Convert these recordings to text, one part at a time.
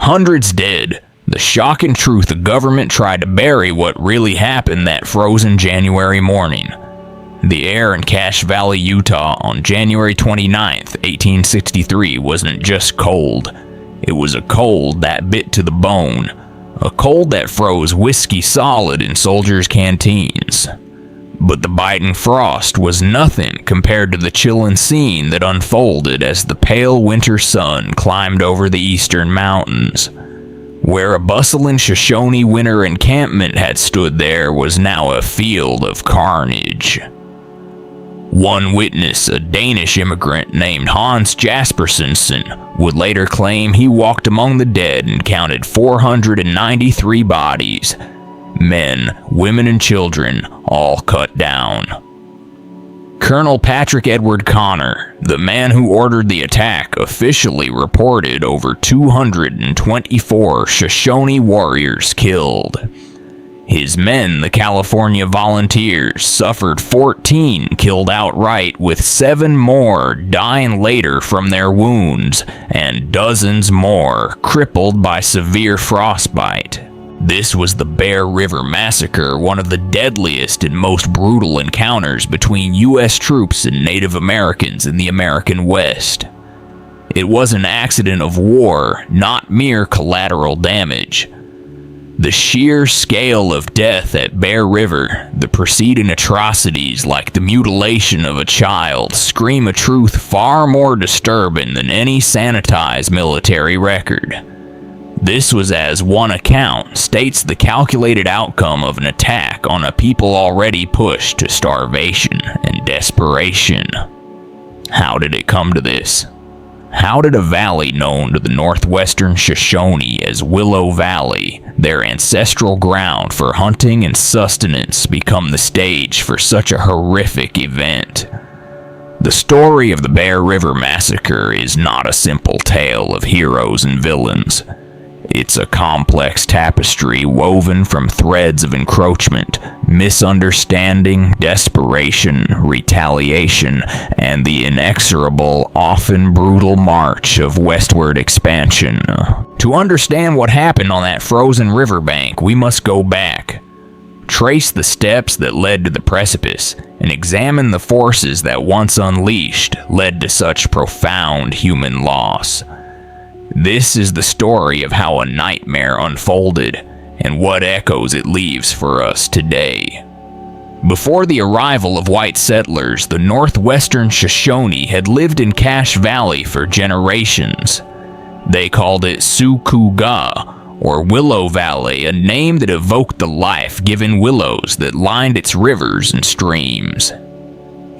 Hundreds dead. The shocking truth: the government tried to bury what really happened that frozen January morning. The air in Cache Valley, Utah on January 29th, 1863 wasn't just cold. It was a cold that bit to the bone. A cold that froze whiskey solid in soldiers' canteens. But the biting frost was nothing compared to the chilling scene that unfolded as the pale winter sun climbed over the eastern mountains. Where a bustling Shoshone winter encampment had stood, there was now a field of carnage. One witness, a Danish immigrant named Hans Jaspersensen, would later claim he walked among the dead and counted 493 bodies. Men, women, and children, all cut down. Colonel Patrick Edward Connor, the man who ordered the attack, officially reported over 224 Shoshone warriors killed. His men, the California Volunteers, suffered 14 killed outright, with 7 more dying later from their wounds, and dozens more crippled by severe frostbite. This was the Bear River Massacre, one of the deadliest and most brutal encounters between U.S. troops and Native Americans in the American West. It was an accident of war, not mere collateral damage. The sheer scale of death at Bear River, the preceding atrocities like the mutilation of a child, scream a truth far more disturbing than any sanitized military record. This was, as one account states, the calculated outcome of an attack on a people already pushed to starvation and desperation. How did it come to this? How did a valley known to the Northwestern Shoshone as Willow Valley, their ancestral ground for hunting and sustenance, become the stage for such a horrific event? The story of the Bear River Massacre is not a simple tale of heroes and villains. It's a complex tapestry woven from threads of encroachment, misunderstanding, desperation, retaliation, and the inexorable, often brutal march of westward expansion. To understand what happened on that frozen riverbank, we must go back, trace the steps that led to the precipice, and examine the forces that, once unleashed, led to such profound human loss. This is the story of how a nightmare unfolded, and what echoes it leaves for us today. Before the arrival of white settlers, the Northwestern Shoshone had lived in Cache Valley for generations. They called it Sukuga, or Willow Valley, a name that evoked the life-giving willows that lined its rivers and streams.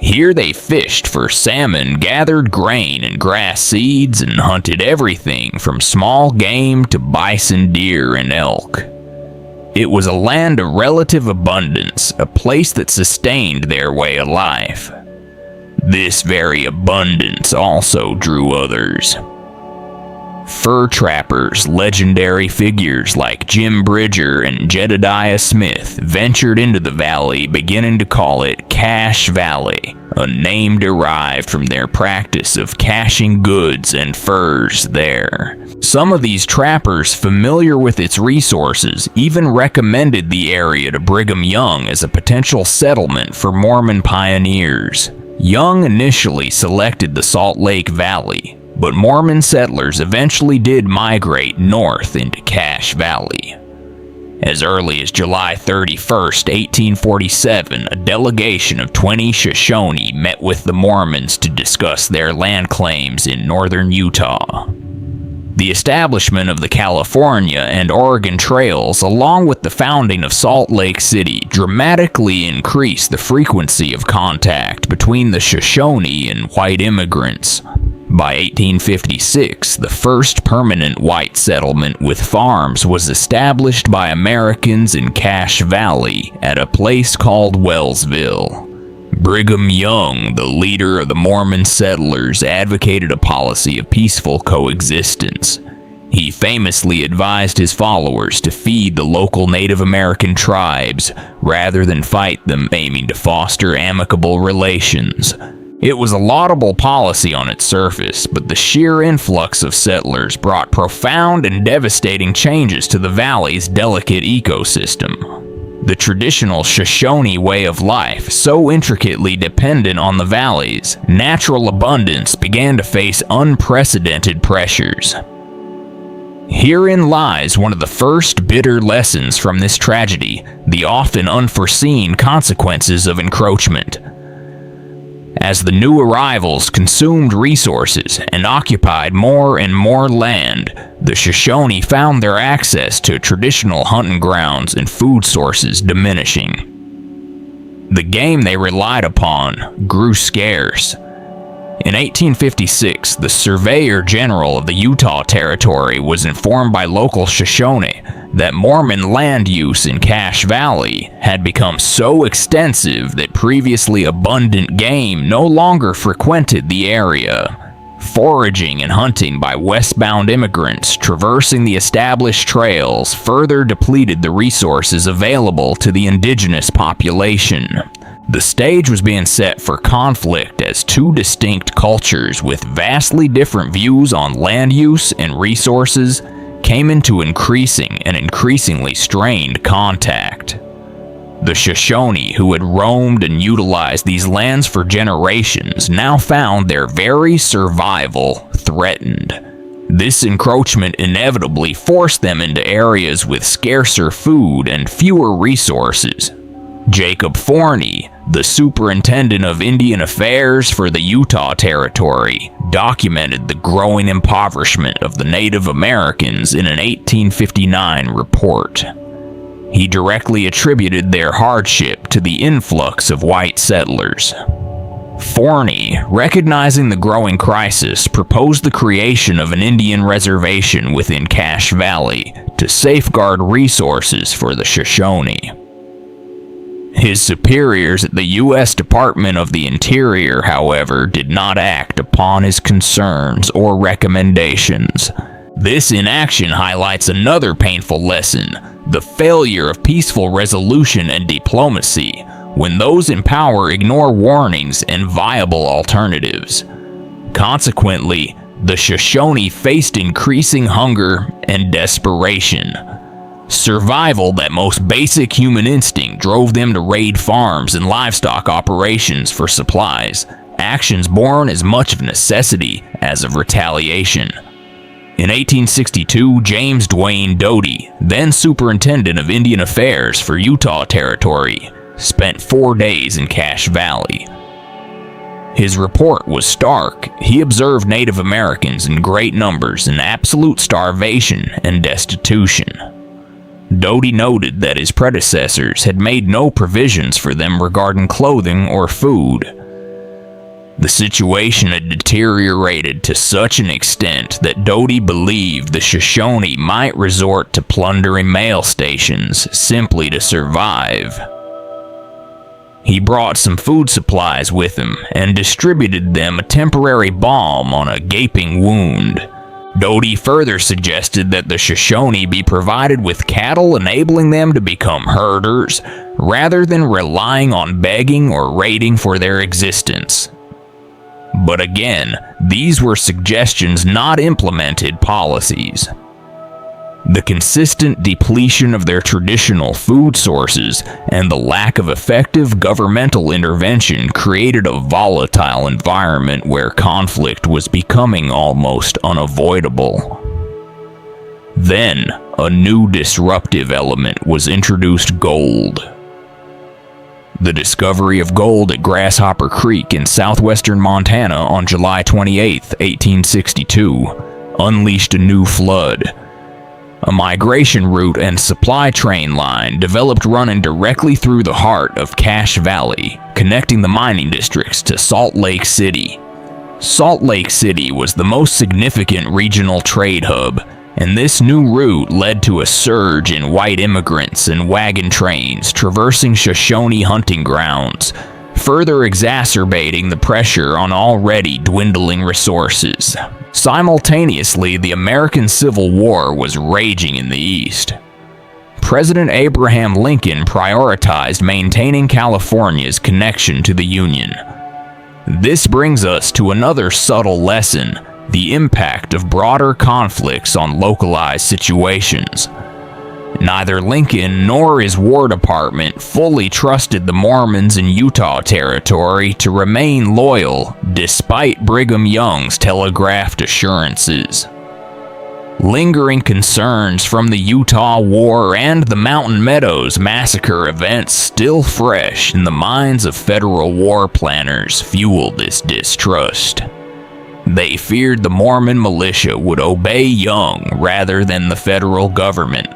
Here they fished for salmon, gathered grain and grass seeds, and hunted everything from small game to bison, deer, and elk. It was a land of relative abundance, a place that sustained their way of life. This very abundance also drew others. Fur trappers, legendary figures like Jim Bridger and Jedediah Smith, ventured into the valley, beginning to call it Cache Valley, a name derived from their practice of caching goods and furs there. Some of these trappers, familiar with its resources, even recommended the area to Brigham Young as a potential settlement for Mormon pioneers. Young initially selected the Salt Lake Valley, but Mormon settlers eventually did migrate north into Cache Valley. As early as July 31st, 1847, a delegation of 20 Shoshone met with the Mormons to discuss their land claims in northern Utah. The establishment of the California and Oregon trails, along with the founding of Salt Lake City, dramatically increased the frequency of contact between the Shoshone and white immigrants. By 1856, the first permanent white settlement with farms was established by Americans in Cache Valley at a place called Wellsville. Brigham Young, the leader of the Mormon settlers, advocated a policy of peaceful coexistence. He famously advised his followers to feed the local Native American tribes rather than fight them, aiming to foster amicable relations. It was a laudable policy on its surface, but the sheer influx of settlers brought profound and devastating changes to the valley's delicate ecosystem. The traditional Shoshone way of life, so intricately dependent on the valley's natural abundance, began to face unprecedented pressures. Herein lies one of the first bitter lessons from this tragedy: the often unforeseen consequences of encroachment. As the new arrivals consumed resources and occupied more and more land, the Shoshone found their access to traditional hunting grounds and food sources diminishing. The game they relied upon grew scarce. In 1856, the Surveyor General of the Utah Territory was informed by local Shoshone that Mormon land use in Cache Valley had become so extensive that previously abundant game no longer frequented the area. Foraging and hunting by westbound immigrants traversing the established trails further depleted the resources available to the indigenous population. The stage was being set for conflict as two distinct cultures with vastly different views on land use and resources came into increasing and increasingly strained contact. The Shoshone, who had roamed and utilized these lands for generations, now found their very survival threatened. This encroachment inevitably forced them into areas with scarcer food and fewer resources. Jacob Forney, the superintendent of Indian Affairs for the Utah Territory, documented the growing impoverishment of the Native Americans in an 1859 report. He directly attributed their hardship to the influx of white settlers. Forney, recognizing the growing crisis, proposed the creation of an Indian reservation within Cache Valley to safeguard resources for the Shoshone. His superiors at the U.S. Department of the Interior, however, did not act upon his concerns or recommendations. This inaction highlights another painful lesson: the failure of peaceful resolution and diplomacy when those in power ignore warnings and viable alternatives. Consequently, the Shoshone faced increasing hunger and desperation. Survival, that most basic human instinct, drove them to raid farms and livestock operations for supplies, actions born as much of necessity as of retaliation. In 1862, James Duane Doty, then superintendent of Indian Affairs for Utah Territory, spent 4 days in Cache Valley. His report was stark. He observed Native Americans in great numbers in absolute starvation and destitution. Doty noted that his predecessors had made no provisions for them regarding clothing or food. The situation had deteriorated to such an extent that Doty believed the Shoshone might resort to plundering mail stations simply to survive. He brought some food supplies with him and distributed them a temporary balm on a gaping wound. Doty further suggested that the Shoshone be provided with cattle, enabling them to become herders, rather than relying on begging or raiding for their existence. But again, these were suggestions, not implemented policies. The consistent depletion of their traditional food sources and the lack of effective governmental intervention created a volatile environment where conflict was becoming almost unavoidable. Then, a new disruptive element was introduced: gold. The discovery of gold at Grasshopper Creek in southwestern Montana on July 28, 1862, unleashed a new flood. A migration route and supply train line developed running directly through the heart of Cache Valley, connecting the mining districts to Salt Lake City. Salt Lake City was the most significant regional trade hub, and this new route led to a surge in white immigrants and wagon trains traversing Shoshone hunting grounds, further exacerbating the pressure on already dwindling resources. Simultaneously, the American Civil War was raging in the East. President Abraham Lincoln prioritized maintaining California's connection to the Union. This brings us to another subtle lesson: the impact of broader conflicts on localized situations. Neither Lincoln nor his War Department fully trusted the Mormons in Utah Territory to remain loyal, despite Brigham Young's telegraphed assurances. Lingering concerns from the Utah War and the Mountain Meadows Massacre events still fresh in the minds of federal war planners fueled this distrust. They feared the Mormon militia would obey Young rather than the federal government.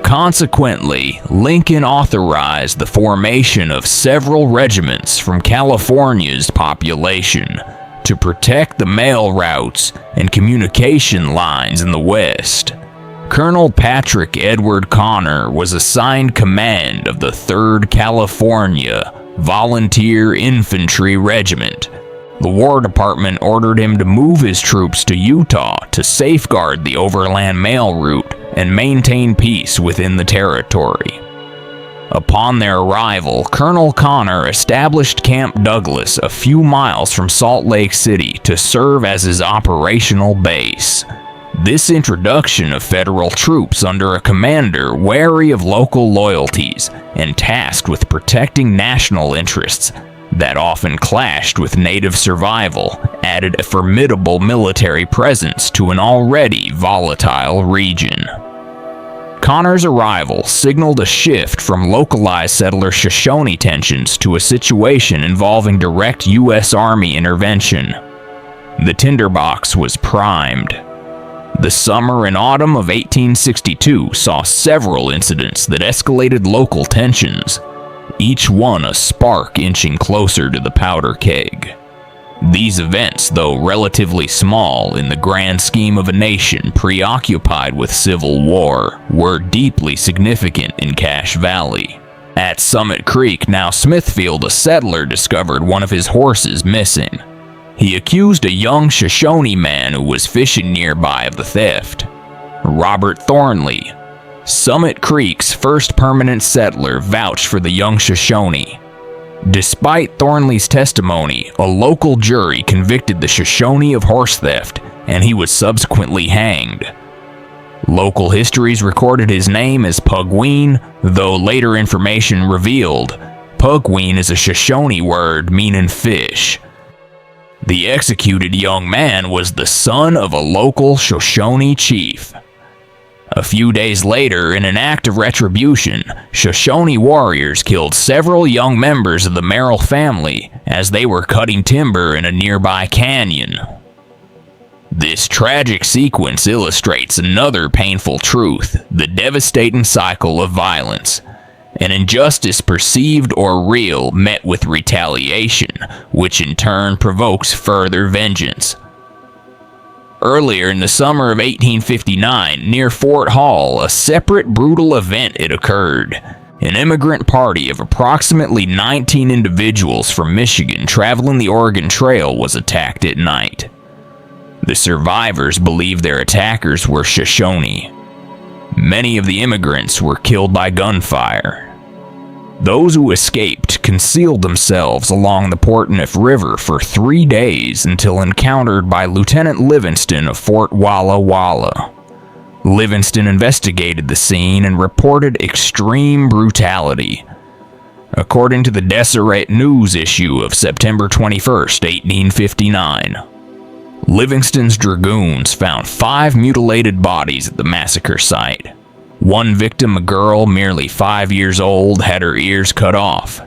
Consequently, Lincoln authorized the formation of several regiments from California's population to protect the mail routes and communication lines in the West. Colonel Patrick Edward Connor was assigned command of the 3rd California Volunteer Infantry Regiment. The War Department ordered him to move his troops to Utah to safeguard the overland mail route and maintain peace within the territory. Upon their arrival, Colonel Connor established Camp Douglas a few miles from Salt Lake City to serve as his operational base. This introduction of federal troops under a commander wary of local loyalties and tasked with protecting national interests that often clashed with native survival added a formidable military presence to an already volatile region. Connor's arrival signaled a shift from localized settler Shoshone tensions to a situation involving direct U.S. Army intervention. The tinderbox was primed. The summer and autumn of 1862 saw several incidents that escalated local tensions, each one a spark inching closer to the powder keg. These events, though relatively small in the grand scheme of a nation preoccupied with civil war, were deeply significant in Cache Valley. At Summit Creek, now Smithfield, a settler discovered one of his horses missing. He accused a young Shoshone man who was fishing nearby of the theft. Robert Thornley, Summit Creek's first permanent settler, vouched for the young Shoshone. Despite Thornley's testimony, a local jury convicted the Shoshone of horse theft, and he was subsequently hanged. Local histories recorded his name as Pugween, though later information revealed Pugween is a Shoshone word meaning fish. The executed young man was the son of a local Shoshone chief. A few days later, in an act of retribution, Shoshone warriors killed several young members of the Merrill family as they were cutting timber in a nearby canyon. This tragic sequence illustrates another painful truth: the devastating cycle of violence. An injustice perceived or real met with retaliation, which in turn provokes further vengeance. Earlier in the summer of 1859, near Fort Hall, a separate brutal event had occurred. An immigrant party of approximately 19 individuals from Michigan traveling the Oregon Trail was attacked at night. The survivors believed their attackers were Shoshone. Many of the immigrants were killed by gunfire. Those who escaped concealed themselves along the Portneuf River for 3 days until encountered by Lieutenant Livingston of Fort Walla Walla. Livingston investigated the scene and reported extreme brutality. According to the Deseret News issue of September 21, 1859, Livingston's dragoons found 5 mutilated bodies at the massacre site. One victim, a girl merely 5 years old, had her ears cut off,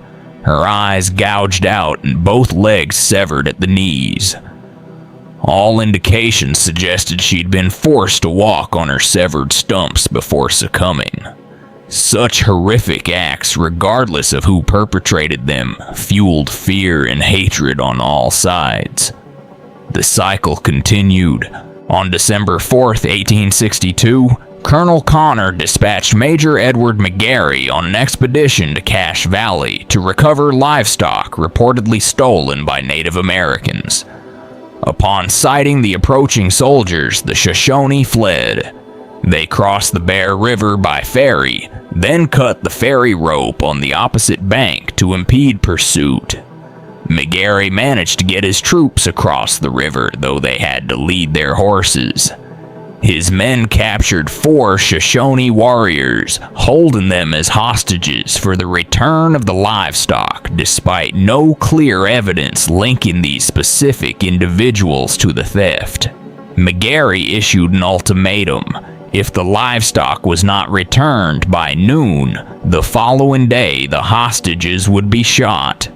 her eyes gouged out, and both legs severed at the knees. All indications suggested she'd been forced to walk on her severed stumps before succumbing. Such horrific acts, regardless of who perpetrated them, fueled fear and hatred on all sides. The cycle continued. On December 4, 1862, Colonel Connor dispatched Major Edward McGarry on an expedition to Cache Valley to recover livestock reportedly stolen by Native Americans. Upon sighting the approaching soldiers, the Shoshone fled. They crossed the Bear River by ferry, then cut the ferry rope on the opposite bank to impede pursuit. McGarry managed to get his troops across the river, though they had to lead their horses. His men captured 4 Shoshone warriors, holding them as hostages for the return of the livestock, despite no clear evidence linking these specific individuals to the theft. McGarry issued an ultimatum. If the livestock was not returned by noon, the following day the hostages would be shot.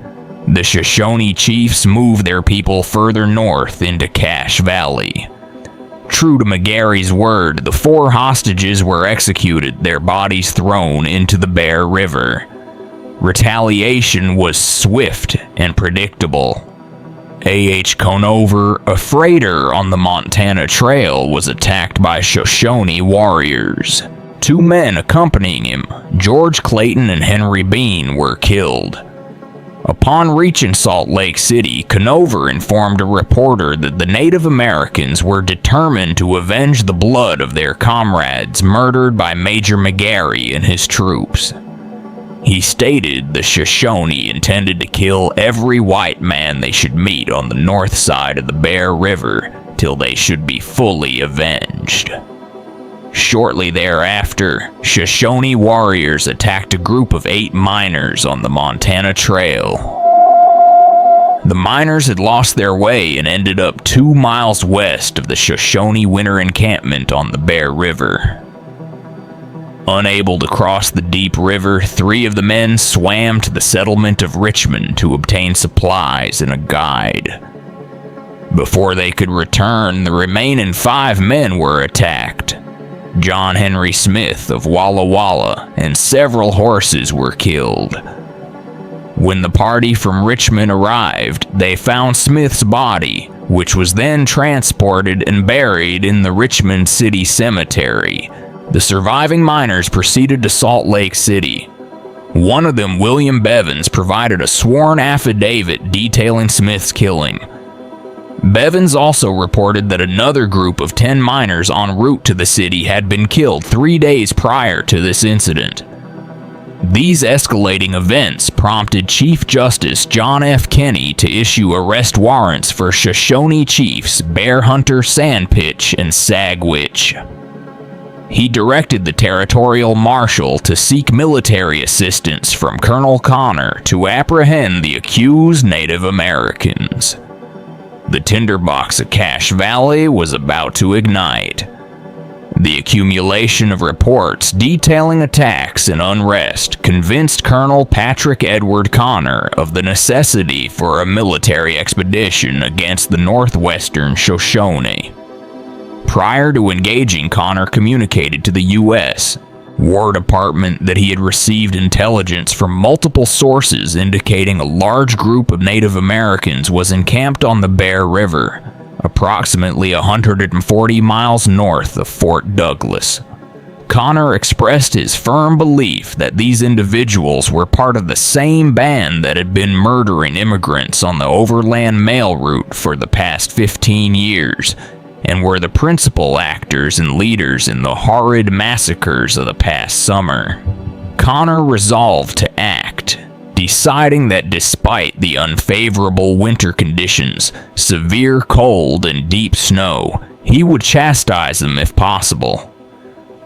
The Shoshone chiefs moved their people further north into Cache Valley. True to McGarry's word, the 4 hostages were executed, their bodies thrown into the Bear River. Retaliation was swift and predictable. A.H. Conover, a freighter on the Montana Trail, was attacked by Shoshone warriors. 2 men accompanying him, George Clayton and Henry Bean, were killed. Upon reaching Salt Lake City, Conover informed a reporter that the Native Americans were determined to avenge the blood of their comrades murdered by Major McGarry and his troops. He stated the Shoshone intended to kill every white man they should meet on the north side of the Bear River till they should be fully avenged. Shortly thereafter, Shoshone warriors attacked a group of 8 miners on the Montana Trail. The miners had lost their way and ended up 2 miles west of the Shoshone winter encampment on the Bear River. Unable to cross the deep river, 3 of the men swam to the settlement of Richmond to obtain supplies and a guide. Before they could return, the remaining 5 men were attacked. John Henry Smith of Walla Walla and several horses were killed. When the party from Richmond arrived, they found Smith's body, which was then transported and buried in the Richmond City Cemetery. The surviving miners proceeded to Salt Lake City. One of them, William Bevins, provided a sworn affidavit detailing Smith's killing. Bevins also reported that another group of 10 miners en route to the city had been killed 3 days prior to this incident. These escalating events prompted Chief Justice John F. Kenney to issue arrest warrants for Shoshone chiefs Bear Hunter Sandpitch and Sagwitch. He directed the territorial marshal to seek military assistance from Colonel Connor to apprehend the accused Native Americans. The tinderbox of Cache Valley was about to ignite. The accumulation of reports detailing attacks and unrest convinced Colonel Patrick Edward Connor of the necessity for a military expedition against the Northwestern Shoshone. Prior to engaging, Connor communicated to the U.S. War Department that he had received intelligence from multiple sources indicating a large group of Native Americans was encamped on the Bear River, approximately 140 miles north of Fort Douglas. Connor expressed his firm belief that these individuals were part of the same band that had been murdering immigrants on the overland mail route for the past 15 years, and were the principal actors and leaders in the horrid massacres of the past summer. Connor resolved to act, deciding that despite the unfavorable winter conditions, severe cold and deep snow, he would chastise them if possible.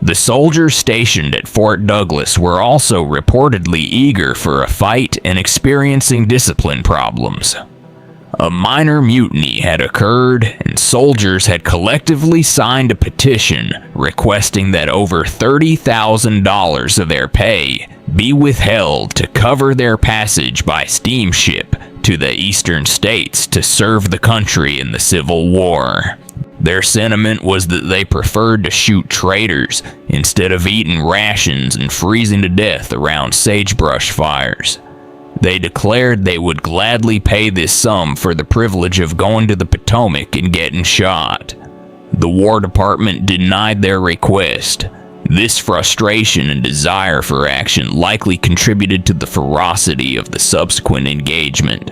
The soldiers stationed at Fort Douglas were also reportedly eager for a fight and experiencing discipline problems. A minor mutiny had occurred, and soldiers had collectively signed a petition requesting that over $30,000 of their pay be withheld to cover their passage by steamship to the eastern states to serve the country in the Civil War. Their sentiment was that they preferred to shoot traitors instead of eating rations and freezing to death around sagebrush fires. They declared they would gladly pay this sum for the privilege of going to the Potomac and getting shot. The War Department denied their request. This frustration and desire for action likely contributed to the ferocity of the subsequent engagement.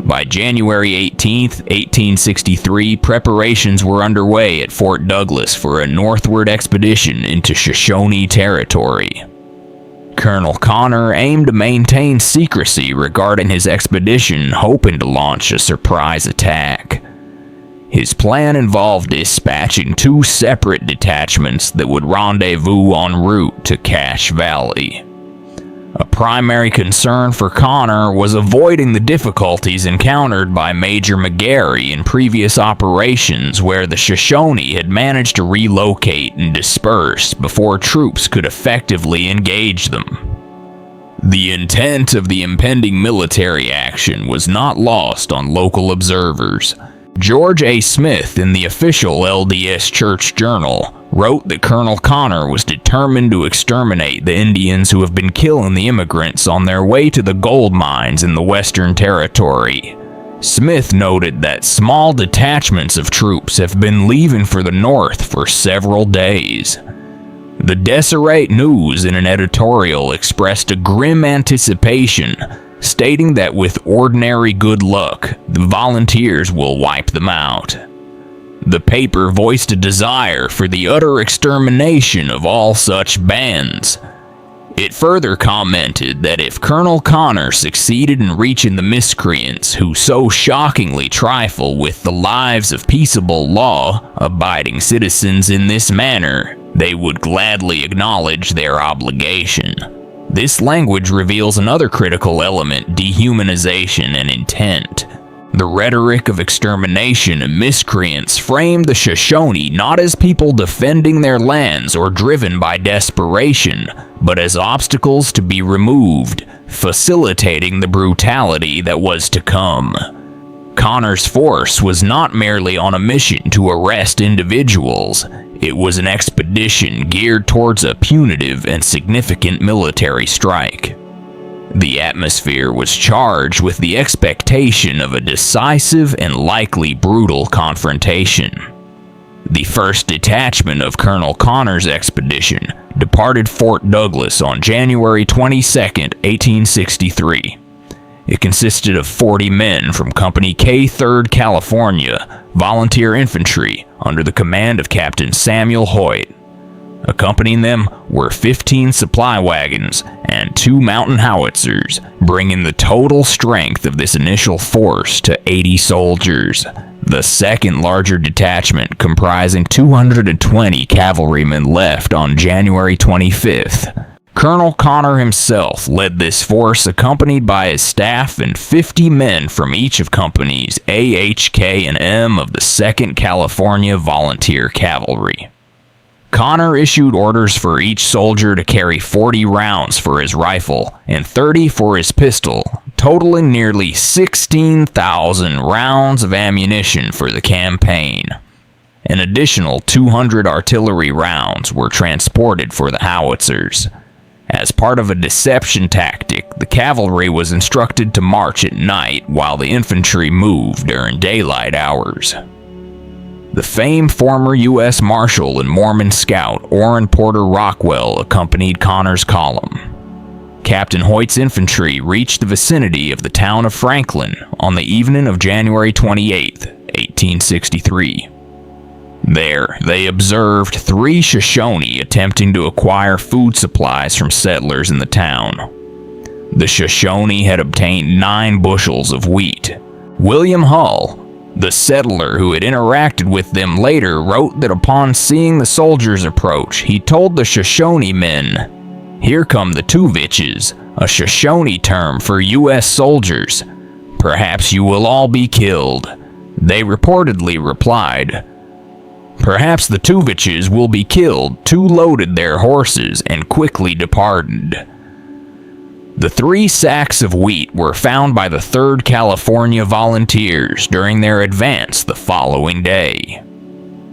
By January 18, 1863, preparations were underway at Fort Douglas for a northward expedition into Shoshone territory. Colonel Connor aimed to maintain secrecy regarding his expedition, hoping to launch a surprise attack. His plan involved dispatching 2 separate detachments that would rendezvous en route to Cache Valley. A primary concern for Connor was avoiding the difficulties encountered by Major McGarry in previous operations where the Shoshone had managed to relocate and disperse before troops could effectively engage them. The intent of the impending military action was not lost on local observers. George A. Smith, in the official LDS Church Journal, wrote that Colonel Connor was determined to exterminate the Indians who have been killing the immigrants on their way to the gold mines in the Western Territory. Smith noted that small detachments of troops have been leaving for the north for several days. The Deseret News, in an editorial, expressed a grim anticipation, stating that with ordinary good luck, the volunteers will wipe them out. The paper voiced a desire for the utter extermination of all such bands. It further commented that if Colonel Connor succeeded in reaching the miscreants who so shockingly trifle with the lives of peaceable law-abiding citizens in this manner, they would gladly acknowledge their obligation. This language reveals another critical element: dehumanization and intent. The rhetoric of extermination and miscreants framed the Shoshone not as people defending their lands or driven by desperation, but as obstacles to be removed, facilitating the brutality that was to come. Connor's force was not merely on a mission to arrest individuals. It was an expedition geared towards a punitive and significant military strike. The atmosphere was charged with the expectation of a decisive and likely brutal confrontation. The first detachment of Colonel Connor's expedition departed Fort Douglas on January 22, 1863. It consisted of 40 men from Company K 3rd California Volunteer Infantry under the command of Captain Samuel Hoyt. Accompanying them were 15 supply wagons and 2 mountain howitzers, bringing the total strength of this initial force to 80 soldiers. The second larger detachment, comprising 220 cavalrymen, left on January 25th. Colonel Connor himself led this force, accompanied by his staff and 50 men from each of companies A, H, K, and M of the 2nd California Volunteer Cavalry. Connor issued orders for each soldier to carry 40 rounds for his rifle and 30 for his pistol, totaling nearly 16,000 rounds of ammunition for the campaign. An additional 200 artillery rounds were transported for the howitzers. As part of a deception tactic, the cavalry was instructed to march at night while the infantry moved during daylight hours. The famed former U.S. Marshal and Mormon scout Orrin Porter Rockwell accompanied Connor's column. Captain Hoyt's infantry reached the vicinity of the town of Franklin on the evening of January 28, 1863. There, they observed 3 Shoshone attempting to acquire food supplies from settlers in the town. The Shoshone had obtained 9 bushels of wheat. William Hull, the settler who had interacted with them later, wrote that upon seeing the soldiers approach, he told the Shoshone men, "Here come the Tuvitches," a Shoshone term for U.S. soldiers. "Perhaps you will all be killed." They reportedly replied, "Perhaps the Tuvitches will be killed," 2 loaded their horses and quickly departed. The 3 sacks of wheat were found by the 3rd California Volunteers during their advance the following day.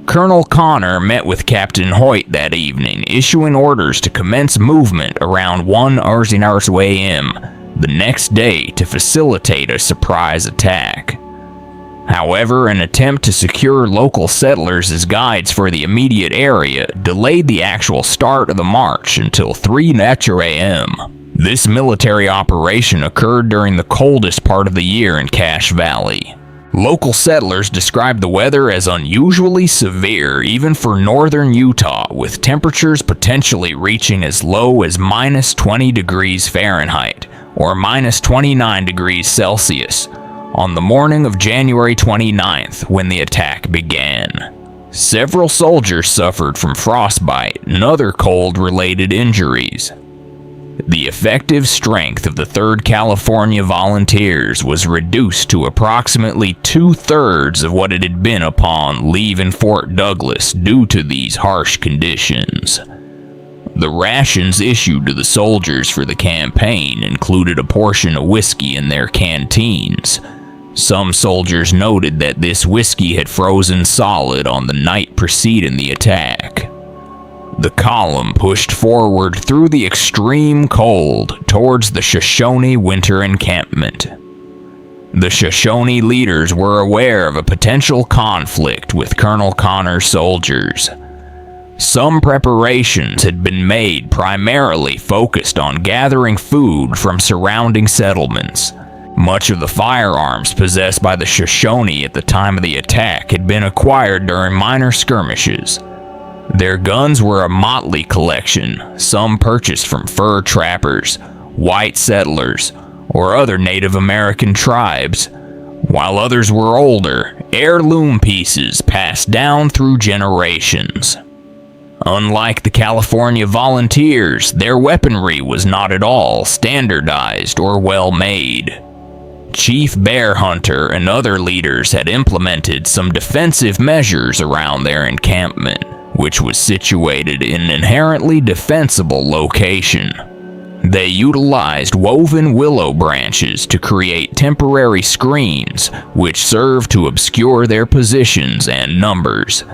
Colonel Connor met with Captain Hoyt that evening, issuing orders to commence movement around 1:00 a.m. the next day to facilitate a surprise attack. However, an attempt to secure local settlers as guides for the immediate area delayed the actual start of the march until 3:00 a.m. This military operation occurred during the coldest part of the year in Cache Valley. Local settlers described the weather as unusually severe even for northern Utah, with temperatures potentially reaching as low as -20 degrees Fahrenheit or -29 degrees Celsius on the morning of January 29th when the attack began. Several soldiers suffered from frostbite and other cold-related injuries. The effective strength of the 3rd California Volunteers was reduced to approximately 2/3 of what it had been upon leaving Fort Douglas due to these harsh conditions. The rations issued to the soldiers for the campaign included a portion of whiskey in their canteens. Some soldiers noted that this whiskey had frozen solid on the night preceding the attack. The column pushed forward through the extreme cold towards the Shoshone winter encampment. The Shoshone leaders were aware of a potential conflict with Colonel Connor's soldiers. Some preparations had been made primarily focused on gathering food from surrounding settlements. Much of the firearms possessed by the Shoshone at the time of the attack had been acquired during minor skirmishes. Their guns were a motley collection, some purchased from fur trappers, white settlers, or other Native American tribes, while others were older, heirloom pieces passed down through generations. Unlike the California Volunteers, their weaponry was not at all standardized or well made. Chief Bear Hunter and other leaders had implemented some defensive measures around their encampment, which was situated in an inherently defensible location. They utilized woven willow branches to create temporary screens, which served to obscure their positions and numbers.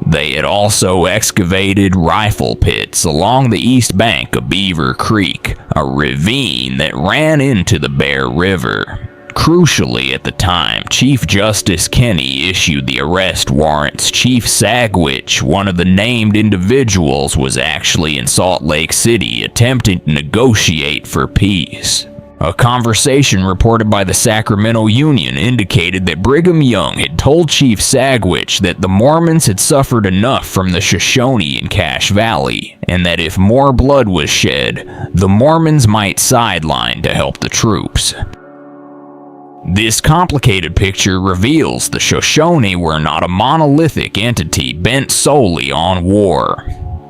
They had also excavated rifle pits along the east bank of Beaver Creek, a ravine that ran into the Bear River. Crucially, at the time, Chief Justice Kenny issued the arrest warrants. Chief Sagwitch, one of the named individuals, was actually in Salt Lake City attempting to negotiate for peace. A conversation reported by the Sacramento Union indicated that Brigham Young had told Chief Sagwitch that the Mormons had suffered enough from the Shoshone in Cache Valley, and that if more blood was shed, the Mormons might sideline to help the troops. This complicated picture reveals the Shoshone were not a monolithic entity bent solely on war.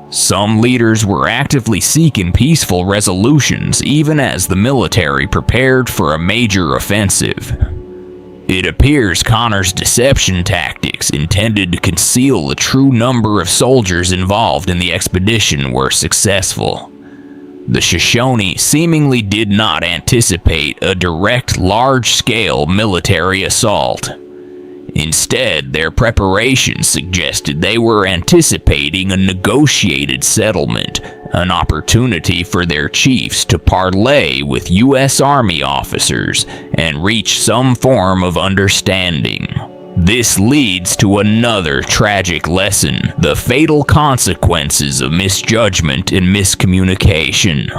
Some leaders were actively seeking peaceful resolutions even as the military prepared for a major offensive. It appears Connor's deception tactics intended to conceal the true number of soldiers involved in the expedition were successful. The Shoshone seemingly did not anticipate a direct, large-scale military assault. Instead, their preparations suggested they were anticipating a negotiated settlement, an opportunity for their chiefs to parley with U.S. Army officers and reach some form of understanding. This leads to another tragic lesson: the fatal consequences of misjudgment and miscommunication.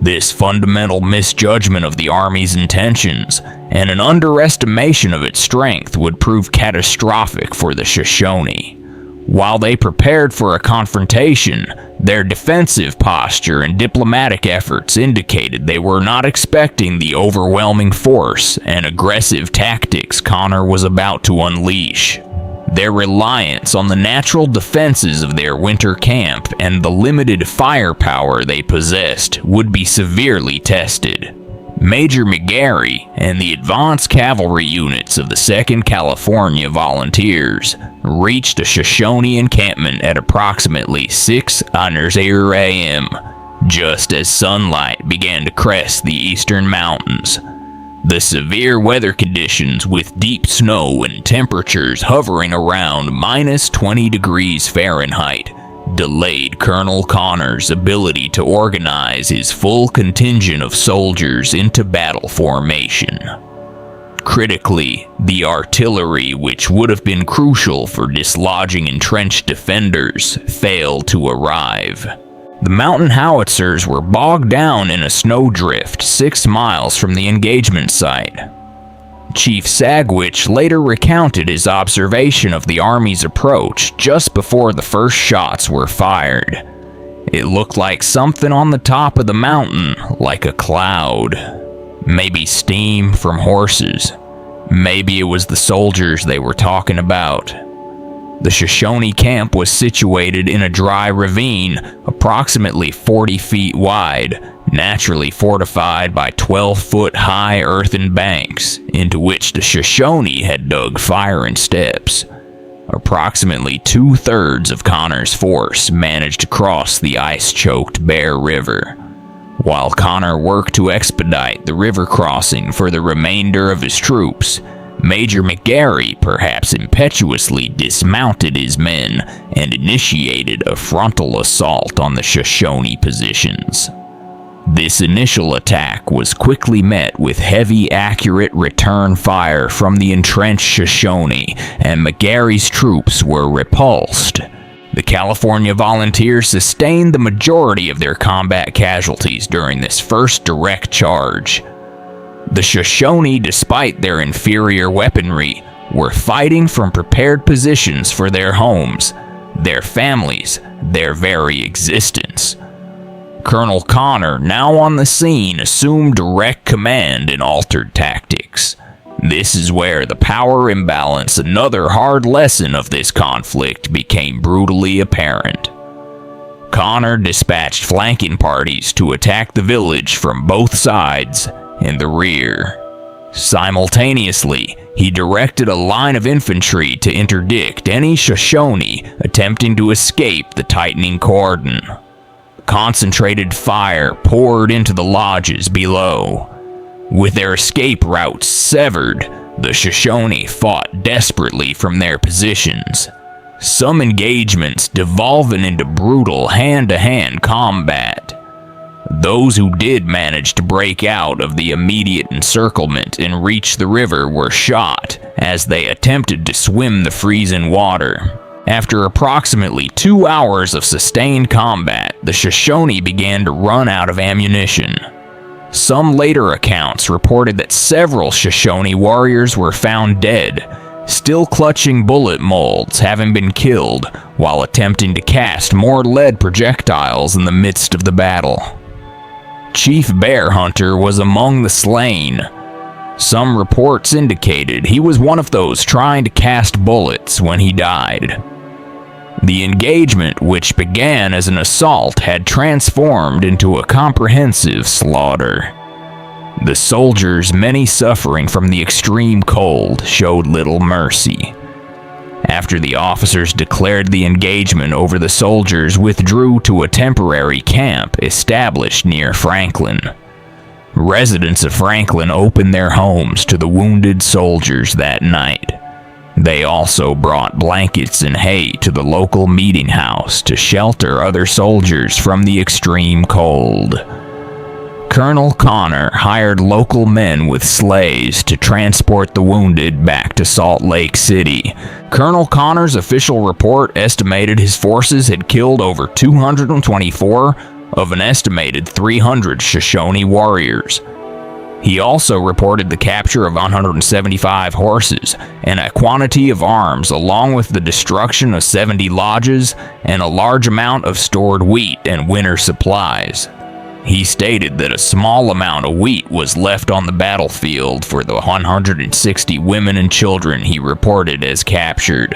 This fundamental misjudgment of the Army's intentions and an underestimation of its strength would prove catastrophic for the Shoshone. While they prepared for a confrontation, their defensive posture and diplomatic efforts indicated they were not expecting the overwhelming force and aggressive tactics Connor was about to unleash. Their reliance on the natural defenses of their winter camp and the limited firepower they possessed would be severely tested. Major McGarry and the advanced cavalry units of the 2nd California Volunteers reached a Shoshone encampment at approximately 6:00 a.m., just as sunlight began to crest the eastern mountains. The severe weather conditions with deep snow and temperatures hovering around -20 degrees Fahrenheit delayed Colonel Connor's ability to organize his full contingent of soldiers into battle formation. Critically, the artillery, which would have been crucial for dislodging entrenched defenders, failed to arrive. The mountain howitzers were bogged down in a snowdrift 6 miles from the engagement site. Chief Sagwitch later recounted his observation of the Army's approach just before the first shots were fired. It looked like something on the top of the mountain, like a cloud. Maybe steam from horses. Maybe it was the soldiers they were talking about. The Shoshone camp was situated in a dry ravine, approximately 40 feet wide, naturally fortified by 12-foot-high earthen banks, into which the Shoshone had dug firing steps. Approximately 2/3 of Connor's force managed to cross the ice-choked Bear River. While Connor worked to expedite the river crossing for the remainder of his troops, Major McGarry perhaps impetuously dismounted his men and initiated a frontal assault on the Shoshone positions. This initial attack was quickly met with heavy, accurate return fire from the entrenched Shoshone, and McGarry's troops were repulsed. The California Volunteers sustained the majority of their combat casualties during this first direct charge. The Shoshone, despite their inferior weaponry, were fighting from prepared positions for their homes, their families, their very existence. Colonel Connor, now on the scene, assumed direct command in altered tactics. This is where the power imbalance, another hard lesson of this conflict, became brutally apparent. Connor dispatched flanking parties to attack the village from both sides in the rear. Simultaneously, he directed a line of infantry to interdict any Shoshone attempting to escape the tightening cordon. Concentrated fire poured into the lodges below. With their escape routes severed, the Shoshone fought desperately from their positions. Some engagements devolving into brutal hand-to-hand combat. Those who did manage to break out of the immediate encirclement and reach the river were shot as they attempted to swim the freezing water. After approximately 2 hours of sustained combat, the Shoshone began to run out of ammunition. Some later accounts reported that several Shoshone warriors were found dead, still clutching bullet molds, having been killed while attempting to cast more lead projectiles in the midst of the battle. Chief Bear Hunter was among the slain. Some reports indicated he was one of those trying to cast bullets when he died. The engagement, which began as an assault, had transformed into a comprehensive slaughter. The soldiers, many suffering from the extreme cold, showed little mercy. After the officers declared the engagement over, the soldiers withdrew to a temporary camp established near Franklin. Residents of Franklin opened their homes to the wounded soldiers that night. They also brought blankets and hay to the local meeting house to shelter other soldiers from the extreme cold. Colonel Connor hired local men with sleighs to transport the wounded back to Salt Lake City. Colonel Connor's official report estimated his forces had killed over 224 of an estimated 300 Shoshone warriors. He also reported the capture of 175 horses and a quantity of arms, along with the destruction of 70 lodges and a large amount of stored wheat and winter supplies. He stated that a small amount of wheat was left on the battlefield for the 160 women and children he reported as captured.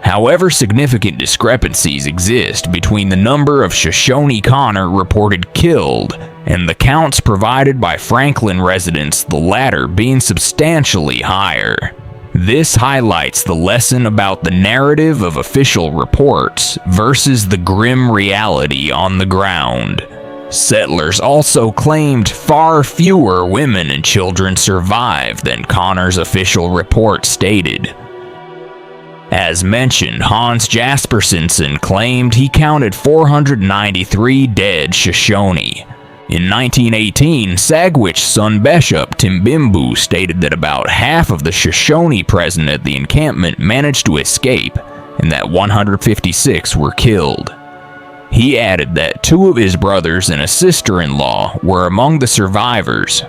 However, significant discrepancies exist between the number of Shoshone Connor reported killed and the counts provided by Franklin residents, the latter being substantially higher. This highlights the lesson about the narrative of official reports versus the grim reality on the ground. Settlers also claimed far fewer women and children survived than Connor's official report stated. As mentioned, Hans Jaspersensen claimed he counted 493 dead Shoshone. In 1918, Sagwitch's son Bishop Timbimbu stated that about half of the Shoshone present at the encampment managed to escape, and that 156 were killed. He added that 2 of his brothers and a sister-in-law were among the survivors.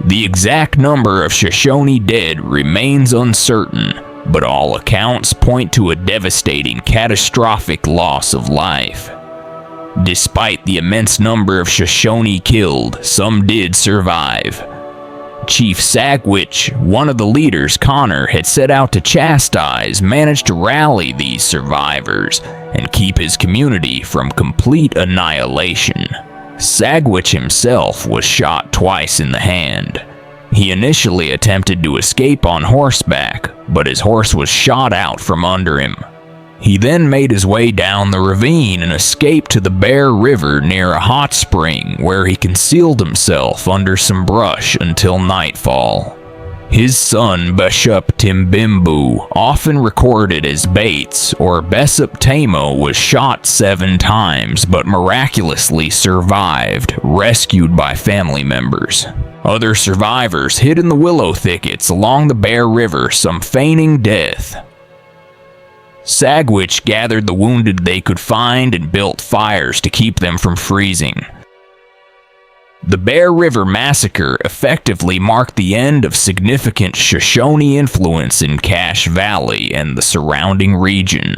The exact number of Shoshone dead remains uncertain, but all accounts point to a devastating, catastrophic loss of life. Despite the immense number of Shoshone killed, some did survive. Chief Sagwitch, one of the leaders Connor had set out to chastise, managed to rally these survivors and keep his community from complete annihilation. Sagwitch himself was shot twice in the hand. He initially attempted to escape on horseback, but his horse was shot out from under him. He then made his way down the ravine and escaped to the Bear River near a hot spring, where he concealed himself under some brush until nightfall. His son Bishop Timbimbu, often recorded as Bates or Bessup Tamo, was shot 7 times but miraculously survived, rescued by family members. Other survivors hid in the willow thickets along the Bear River, some feigning death. Sagwitch gathered the wounded they could find and built fires to keep them from freezing. The Bear River Massacre effectively marked the end of significant Shoshone influence in Cache Valley and the surrounding region.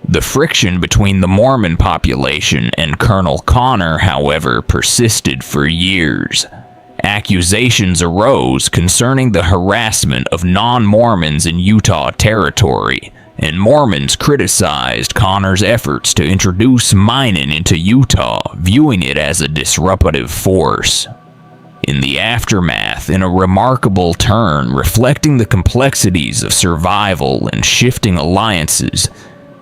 The friction between the Mormon population and Colonel Connor, however, persisted for years. Accusations arose concerning the harassment of non-Mormons in Utah Territory, and Mormons criticized Connor's efforts to introduce mining into Utah, viewing it as a disruptive force. In the aftermath, in a remarkable turn reflecting the complexities of survival and shifting alliances,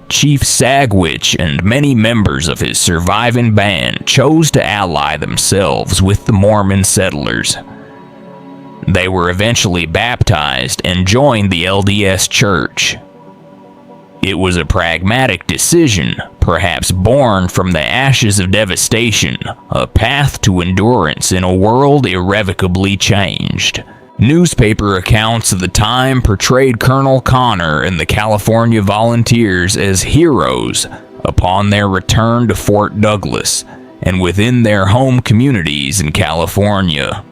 Chief Sagwitch and many members of his surviving band chose to ally themselves with the Mormon settlers. They were eventually baptized and joined the LDS Church. It was a pragmatic decision, perhaps born from the ashes of devastation, a path to endurance in a world irrevocably changed. Newspaper accounts of the time portrayed Colonel Connor and the California Volunteers as heroes upon their return to Fort Douglas and within their home communities in California.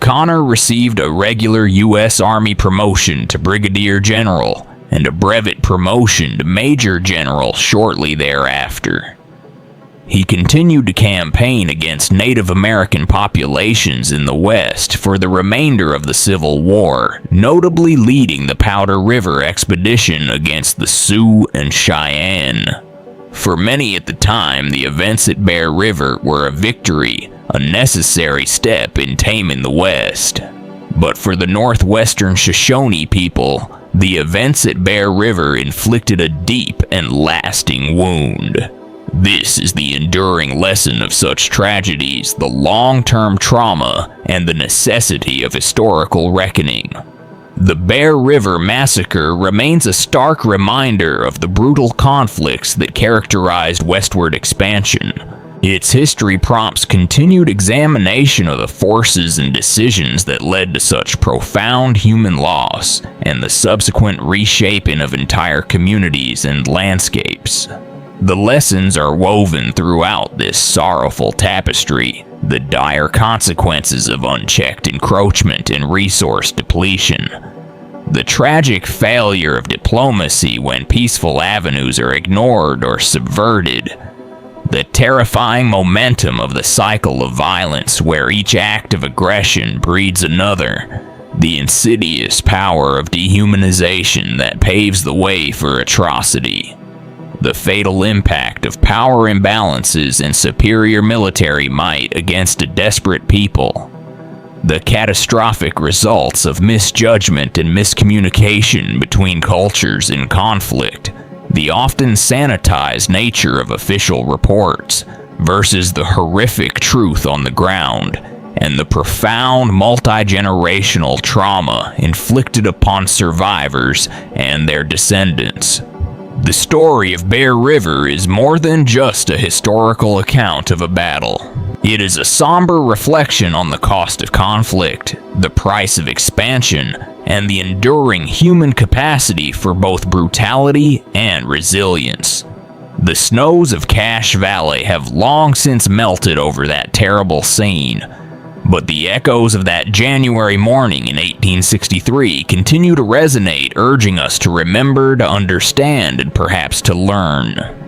Connor received a regular U.S. Army promotion to Brigadier General and a brevet promotion to Major General shortly thereafter. He continued to campaign against Native American populations in the West for the remainder of the Civil War, notably leading the Powder River expedition against the Sioux and Cheyenne. For many at the time, the events at Bear River were a victory, a necessary step in taming the West. But for the Northwestern Shoshone people, the events at Bear River inflicted a deep and lasting wound. This is the enduring lesson of such tragedies, the long-term trauma, and the necessity of historical reckoning. The Bear River Massacre remains a stark reminder of the brutal conflicts that characterized westward expansion. Its history prompts continued examination of the forces and decisions that led to such profound human loss, and the subsequent reshaping of entire communities and landscapes. The lessons are woven throughout this sorrowful tapestry, the dire consequences of unchecked encroachment and resource depletion, the tragic failure of diplomacy when peaceful avenues are ignored or subverted, the terrifying momentum of the cycle of violence where each act of aggression breeds another, the insidious power of dehumanization that paves the way for atrocity, the fatal impact of power imbalances and superior military might against a desperate people, the catastrophic results of misjudgment and miscommunication between cultures in conflict, the often sanitized nature of official reports versus the horrific truth on the ground, and the profound multi-generational trauma inflicted upon survivors and their descendants. The story of Bear River is more than just a historical account of a battle. It is a somber reflection on the cost of conflict, the price of expansion, and the enduring human capacity for both brutality and resilience. The snows of Cache Valley have long since melted over that terrible scene, But the echoes of that January morning in 1863 continue to resonate, urging us to remember, to understand, and perhaps to learn.